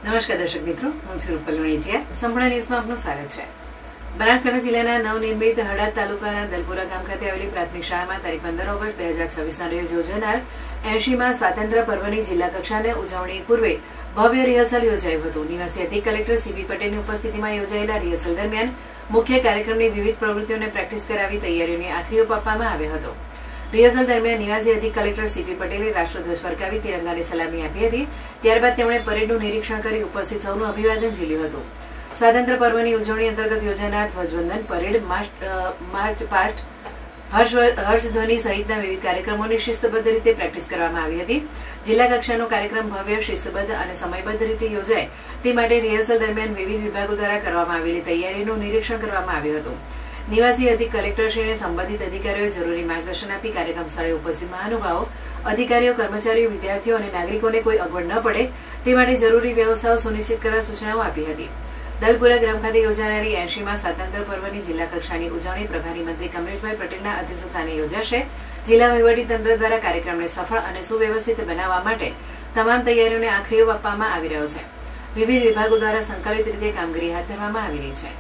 નમસ્કાર દર્શક મિત્રો, હું છું રૂપલ વણિજિયા. સંપૂર્ણ ન્યૂઝમાં આપનું સ્વાગત છે. બનાસકાંઠા જિલ્લાના નવનિર્મિત હળાદ તાલુકાના દલપુરા ગામ ખાતે આવેલી પ્રાથમિક શાળામાં તારીખ 15 ઓગસ્ટ 2026ના રોજ યોજાનાર 80માં સ્વાતંત્ર્ય પર્વની જિલ્લા કક્ષાની ઉજવણી પૂર્વે ભવ્ય રિહર્સલ યોજાયું હતું. નિવાસી અધિક કલેક્ટર સીબી પટેલની ઉપસ્થિતિમાં યોજાયેલા રિહર્સલ દરમિયાન મુખ્ય કાર્યક્રમની વિવિધ પ્રવૃત્તિઓને પ્રેક્ટિસ કરાવી તૈયારીઓને આખરી ઓપ આપવામાં આવ્યો હતો. રિહર્સલ દરમિયાન નિવાસી અધિક કલેક્ટર સીપી પટેલે રાષ્ટ્રધ્વજ ફરકાવી તિરંગાને સલામી આપી હતી. ત્યારબાદ તેમણે પરેડનું નિરીક્ષણ કરી ઉપસ્થિત સૌનું અભિવાદન ઝીલ્યું હતું. સ્વાતંત્ર્ય પર્વની ઉજવણી અંતર્ગત યોજાનાર ધ્વજવંદન, પરેડ, માર્ચ પાસ્ટ, હર્ષધ્વનિ સહિતના વિવિધ કાર્યક્રમોની શિસ્તબદ્ધ રીતે પ્રેક્ટિસ કરવામાં આવી હતી. જિલ્લા કક્ષાનો કાર્યક્રમ ભવ્ય, શિસ્તબદ્ધ અને સમયબદ્ધ રીતે યોજાય તે માટે રિહર્સલ દરમિયાન વિવિધ વિભાગો દ્વારા કરવામાં આવેલી તૈયારીનું નિરીક્ષણ કરવામાં આવ્યું હતું. નિવાસી અધિક કલેક્ટરશ્રીને સંબંધિત અધિકારીઓએ જરૂરી માર્ગદર્શન આપી કાર્યક્રમ સ્થળે ઉપસ્થિત મહાનુભાવો, અધિકારીઓ, કર્મચારીઓ, વિદ્યાર્થીઓ અને નાગરિકોને કોઈ અગવડ ન પડે તે માટે જરૂરી વ્યવસ્થાઓ સુનિશ્ચિત કરવા સૂચનાઓ આપી હતી. દલપુરા ગ્રામ ખાતે યોજાનારી 80માં સ્વાતંત્ર્ય પર્વની જિલ્લા કક્ષાની ઉજવણી પ્રભારી મંત્રી કમલેશભાઈ પટેલના અધ્યક્ષસ્થાને યોજાશે. જિલ્લા વહીવટીતંત્ર દ્વારા કાર્યક્રમને સફળ અને સુવ્યવસ્થિત બનાવવા માટે તમામ તૈયારીઓને આખરી ઓપ આપવામાં આવી રહ્યો છે. વિવિધ વિભાગો દ્વારા સંકલિત રીતે કામગીરી હાથ ધરવામાં આવી રહી છે.